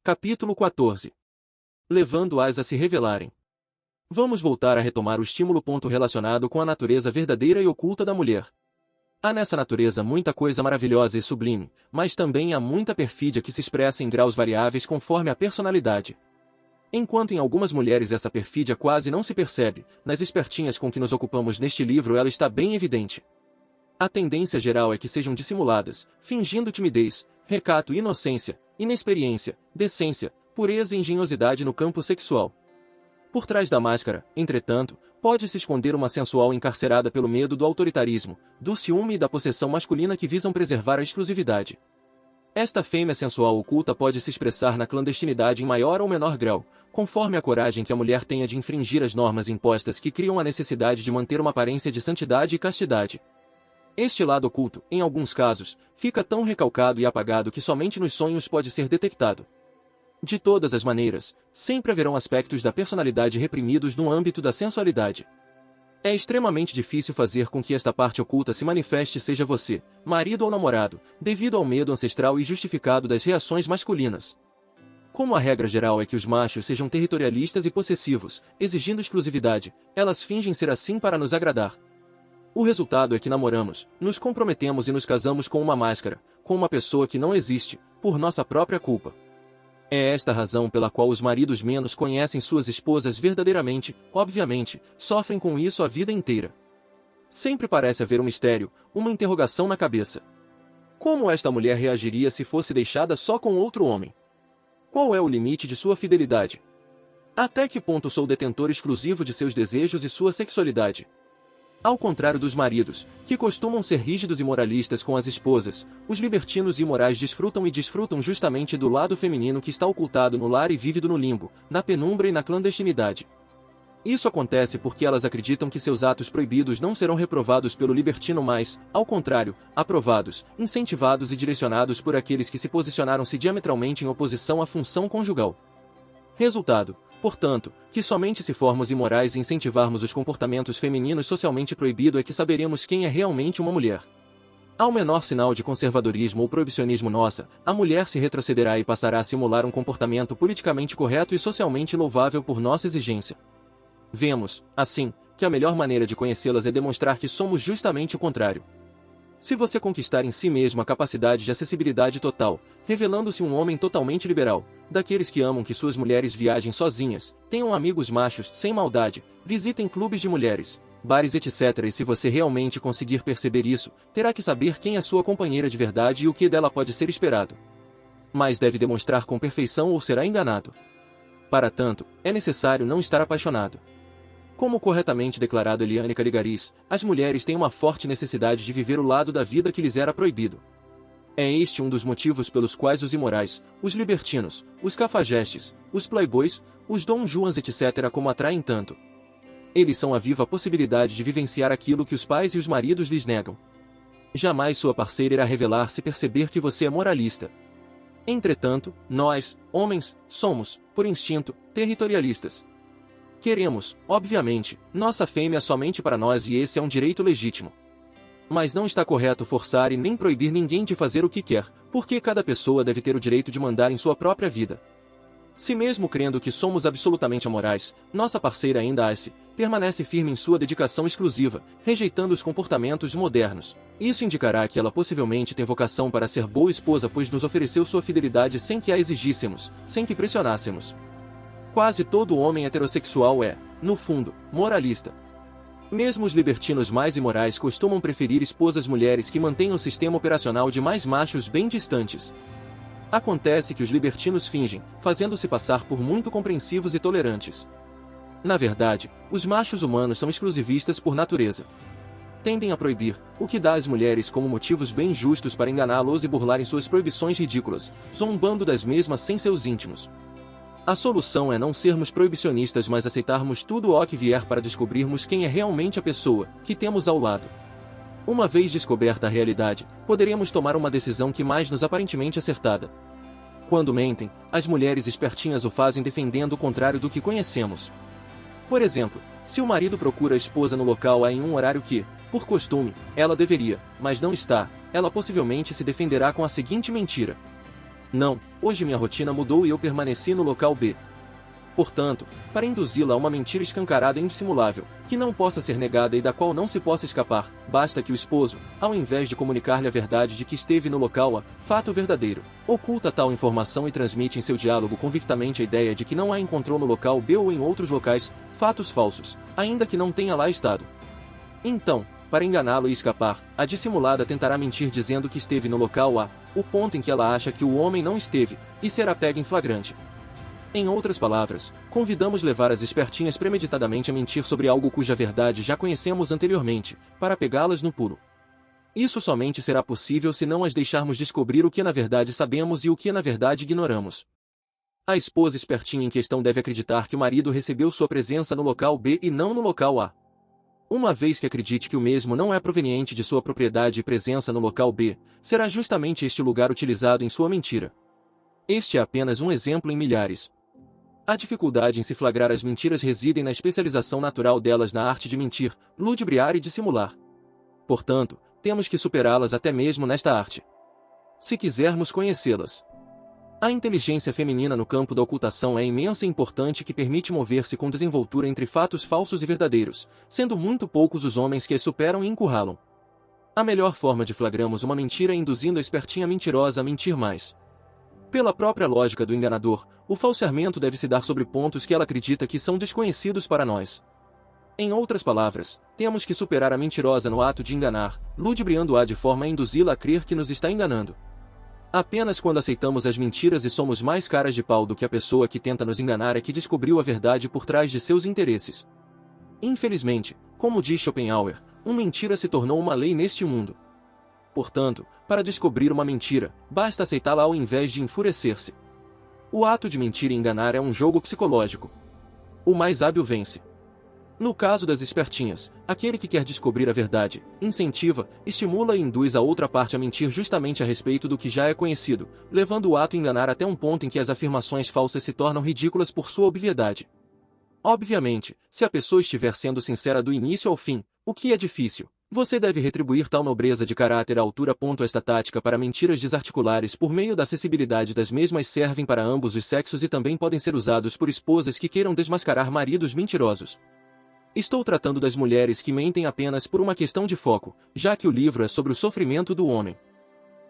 Capítulo 14. Levando-as a se revelarem. Vamos voltar a retomar o estímulo ponto relacionado com a natureza verdadeira e oculta da mulher. Há nessa natureza muita coisa maravilhosa e sublime, mas também há muita perfídia que se expressa em graus variáveis conforme a personalidade. Enquanto em algumas mulheres essa perfídia quase não se percebe, nas espertinhas com que nos ocupamos neste livro ela está bem evidente. A tendência geral é que sejam dissimuladas, fingindo timidez, recato e inocência, inexperiência, decência, pureza e engenhosidade no campo sexual. Por trás da máscara, entretanto, pode-se esconder uma sensual encarcerada pelo medo do autoritarismo, do ciúme e da possessão masculina que visam preservar a exclusividade. Esta fêmea sensual oculta pode se expressar na clandestinidade em maior ou menor grau, conforme a coragem que a mulher tenha de infringir as normas impostas que criam a necessidade de manter uma aparência de santidade e castidade. Este lado oculto, em alguns casos, fica tão recalcado e apagado que somente nos sonhos pode ser detectado. De todas as maneiras, sempre haverão aspectos da personalidade reprimidos no âmbito da sensualidade. É extremamente difícil fazer com que esta parte oculta se manifeste seja você, marido ou namorado, devido ao medo ancestral e justificado das reações masculinas. Como a regra geral é que os machos sejam territorialistas e possessivos, exigindo exclusividade, elas fingem ser assim para nos agradar. O resultado é que namoramos, nos comprometemos e nos casamos com uma máscara, com uma pessoa que não existe, por nossa própria culpa. É esta a razão pela qual os maridos menos conhecem suas esposas verdadeiramente, obviamente, sofrem com isso a vida inteira. Sempre parece haver um mistério, uma interrogação na cabeça. Como esta mulher reagiria se fosse deixada só com outro homem? Qual é o limite de sua fidelidade? Até que ponto sou detentor exclusivo de seus desejos e sua sexualidade? Ao contrário dos maridos, que costumam ser rígidos e moralistas com as esposas, os libertinos e imorais desfrutam justamente do lado feminino que está ocultado no lar e vívido no limbo, na penumbra e na clandestinidade. Isso acontece porque elas acreditam que seus atos proibidos não serão reprovados pelo libertino mas, ao contrário, aprovados, incentivados e direcionados por aqueles que se posicionaram-se diametralmente em oposição à função conjugal. Resultado, portanto, que somente se formos imorais e incentivarmos os comportamentos femininos socialmente proibidos é que saberemos quem é realmente uma mulher. Ao menor sinal de conservadorismo ou proibicionismo nossa, a mulher se retrocederá e passará a simular um comportamento politicamente correto e socialmente louvável por nossa exigência. Vemos, assim, que a melhor maneira de conhecê-las é demonstrar que somos justamente o contrário. Se você conquistar em si mesmo a capacidade de acessibilidade total, revelando-se um homem totalmente liberal, daqueles que amam que suas mulheres viajem sozinhas, tenham amigos machos, sem maldade, visitem clubes de mulheres, bares etc. E se você realmente conseguir perceber isso, terá que saber quem é sua companheira de verdade e o que dela pode ser esperado. Mas deve demonstrar com perfeição ou será enganado. Para tanto, é necessário não estar apaixonado. Como corretamente declarado Eliane Caligaris, as mulheres têm uma forte necessidade de viver o lado da vida que lhes era proibido. É este um dos motivos pelos quais os imorais, os libertinos, os cafajestes, os playboys, os Dom Juans etc. como atraem tanto. Eles são a viva possibilidade de vivenciar aquilo que os pais e os maridos lhes negam. Jamais sua parceira irá revelar se perceber que você é moralista. Entretanto, nós, homens, somos, por instinto, territorialistas. Queremos, obviamente, nossa fêmea somente para nós e esse é um direito legítimo. Mas não está correto forçar e nem proibir ninguém de fazer o que quer, porque cada pessoa deve ter o direito de mandar em sua própria vida. Se mesmo crendo que somos absolutamente amorais, nossa parceira ainda permanece firme em sua dedicação exclusiva, rejeitando os comportamentos modernos. Isso indicará que ela possivelmente tem vocação para ser boa esposa pois nos ofereceu sua fidelidade sem que a exigíssemos, sem que pressionássemos. Quase todo homem heterossexual é, no fundo, moralista. Mesmo os libertinos mais imorais costumam preferir esposas mulheres que mantenham o sistema operacional de mais machos bem distantes. Acontece que os libertinos fingem, fazendo-se passar por muito compreensivos e tolerantes. Na verdade, os machos humanos são exclusivistas por natureza. Tendem a proibir, o que dá às mulheres como motivos bem justos para enganá-los e burlarem suas proibições ridículas, zombando das mesmas sem seus íntimos. A solução é não sermos proibicionistas mas aceitarmos tudo o que vier para descobrirmos quem é realmente a pessoa que temos ao lado. Uma vez descoberta a realidade, poderemos tomar uma decisão que mais nos aparentemente acertada. Quando mentem, as mulheres espertinhas o fazem defendendo o contrário do que conhecemos. Por exemplo, se o marido procura a esposa no local em um horário que, por costume, ela deveria, mas não está, ela possivelmente se defenderá com a seguinte mentira. Não, hoje minha rotina mudou e eu permaneci no local B. Portanto, para induzi-la a uma mentira escancarada e indissimulável, que não possa ser negada e da qual não se possa escapar, basta que o esposo, ao invés de comunicar-lhe a verdade de que esteve no local A, fato verdadeiro, oculta tal informação e transmite em seu diálogo convictamente a ideia de que não a encontrou no local B ou em outros locais, fatos falsos, ainda que não tenha lá estado. Então, para enganá-lo e escapar, a dissimulada tentará mentir dizendo que esteve no local A, o ponto em que ela acha que o homem não esteve, e será pega em flagrante. Em outras palavras, convidamos levar as espertinhas premeditadamente a mentir sobre algo cuja verdade já conhecemos anteriormente, para pegá-las no pulo. Isso somente será possível se não as deixarmos descobrir o que na verdade sabemos e o que na verdade ignoramos. A esposa espertinha em questão deve acreditar que o marido recebeu sua presença no local B e não no local A. Uma vez que acredite que o mesmo não é proveniente de sua propriedade e presença no local B, será justamente este lugar utilizado em sua mentira. Este é apenas um exemplo em milhares. A dificuldade em se flagrar as mentiras reside na especialização natural delas na arte de mentir, ludibriar e dissimular. Portanto, temos que superá-las até mesmo nesta arte, se quisermos conhecê-las. A inteligência feminina no campo da ocultação é imensa e importante que permite mover-se com desenvoltura entre fatos falsos e verdadeiros, sendo muito poucos os homens que as superam e encurralam. A melhor forma de flagrarmos uma mentira é induzindo a espertinha mentirosa a mentir mais. Pela própria lógica do enganador, o falseamento deve se dar sobre pontos que ela acredita que são desconhecidos para nós. Em outras palavras, temos que superar a mentirosa no ato de enganar, ludibriando-a de forma a induzi-la a crer que nos está enganando. Apenas quando aceitamos as mentiras e somos mais caras de pau do que a pessoa que tenta nos enganar é que descobriu a verdade por trás de seus interesses. Infelizmente, como diz Schopenhauer, uma mentira se tornou uma lei neste mundo. Portanto, para descobrir uma mentira, basta aceitá-la ao invés de enfurecer-se. O ato de mentir e enganar é um jogo psicológico. O mais hábil vence. No caso das espertinhas, aquele que quer descobrir a verdade, incentiva, estimula e induz a outra parte a mentir justamente a respeito do que já é conhecido, levando o ato a enganar até um ponto em que as afirmações falsas se tornam ridículas por sua obviedade. Obviamente, se a pessoa estiver sendo sincera do início ao fim, o que é difícil, você deve retribuir tal nobreza de caráter à altura. Esta tática para mentiras desarticulares por meio da acessibilidade das mesmas servem para ambos os sexos e também podem ser usados por esposas que queiram desmascarar maridos mentirosos. Estou tratando das mulheres que mentem apenas por uma questão de foco, já que o livro é sobre o sofrimento do homem.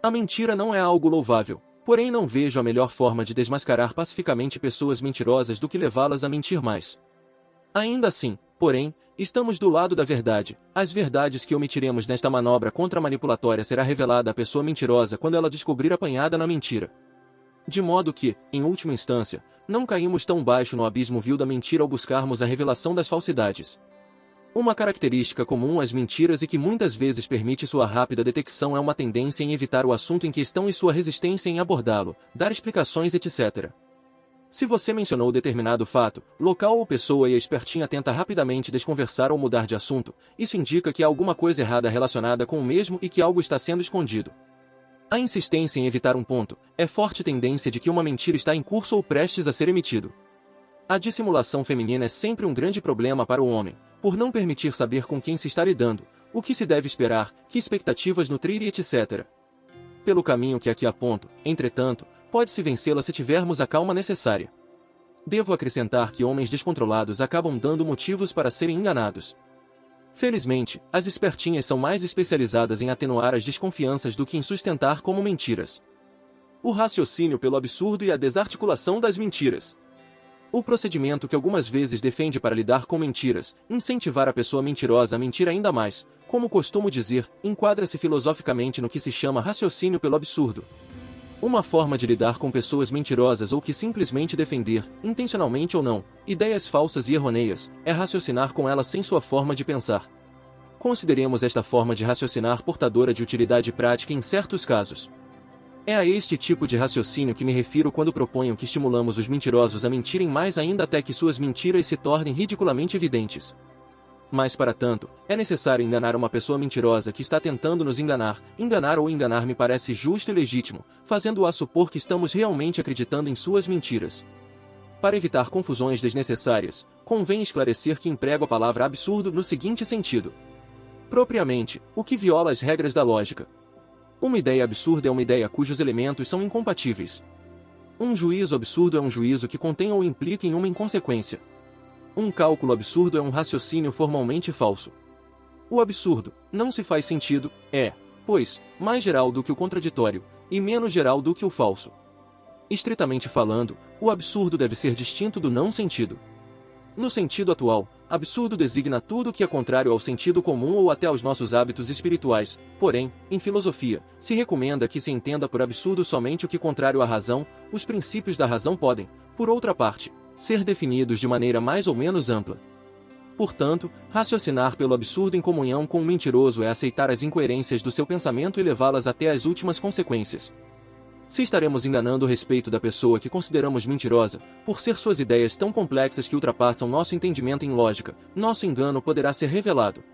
A mentira não é algo louvável, porém não vejo a melhor forma de desmascarar pacificamente pessoas mentirosas do que levá-las a mentir mais. Ainda assim, porém, estamos do lado da verdade. As verdades que omitiremos nesta manobra contra-manipulatória será revelada à pessoa mentirosa quando ela descobrir apanhada na mentira. De modo que, em última instância, não caímos tão baixo no abismo vil da mentira ao buscarmos a revelação das falsidades. Uma característica comum às mentiras e que muitas vezes permite sua rápida detecção é uma tendência em evitar o assunto em questão e sua resistência em abordá-lo, dar explicações, etc. Se você mencionou determinado fato, local ou pessoa e a espertinha tenta rapidamente desconversar ou mudar de assunto, isso indica que há alguma coisa errada relacionada com o mesmo e que algo está sendo escondido. A insistência em evitar um ponto é forte tendência de que uma mentira está em curso ou prestes a ser emitido. A dissimulação feminina é sempre um grande problema para o homem, por não permitir saber com quem se está lidando, o que se deve esperar, que expectativas nutrir e etc. Pelo caminho que aqui aponto, entretanto, pode-se vencê-la se tivermos a calma necessária. Devo acrescentar que homens descontrolados acabam dando motivos para serem enganados. Felizmente, as espertinhas são mais especializadas em atenuar as desconfianças do que em sustentar como mentiras. O raciocínio pelo absurdo e a desarticulação das mentiras. O procedimento que algumas vezes defende para lidar com mentiras, incentivar a pessoa mentirosa a mentir ainda mais, como costumo dizer, enquadra-se filosoficamente no que se chama raciocínio pelo absurdo. Uma forma de lidar com pessoas mentirosas ou que simplesmente defender, intencionalmente ou não, ideias falsas e errôneas, é raciocinar com elas sem sua forma de pensar. Consideremos esta forma de raciocinar portadora de utilidade prática em certos casos. É a este tipo de raciocínio que me refiro quando proponho que estimulamos os mentirosos a mentirem mais ainda até que suas mentiras se tornem ridiculamente evidentes. Mas para tanto, é necessário enganar uma pessoa mentirosa que está tentando nos enganar. Enganar ou enganar me parece justo e legítimo, fazendo-a supor que estamos realmente acreditando em suas mentiras. Para evitar confusões desnecessárias, convém esclarecer que emprego a palavra absurdo no seguinte sentido. Propriamente, o que viola as regras da lógica. Uma ideia absurda é uma ideia cujos elementos são incompatíveis. Um juízo absurdo é um juízo que contém ou implica em uma inconsequência. Um cálculo absurdo é um raciocínio formalmente falso. O absurdo não se faz sentido, pois, mais geral do que o contraditório, e menos geral do que o falso. Estritamente falando, o absurdo deve ser distinto do não sentido. No sentido atual, absurdo designa tudo que é contrário ao sentido comum ou até aos nossos hábitos espirituais, porém, em filosofia, se recomenda que se entenda por absurdo somente o que é contrário à razão. Os princípios da razão podem, por outra parte, ser definidos de maneira mais ou menos ampla. Portanto, raciocinar pelo absurdo em comunhão com o mentiroso é aceitar as incoerências do seu pensamento e levá-las até as últimas consequências. Se estaremos enganando a respeito da pessoa que consideramos mentirosa, por ser suas ideias tão complexas que ultrapassam nosso entendimento em lógica, nosso engano poderá ser revelado.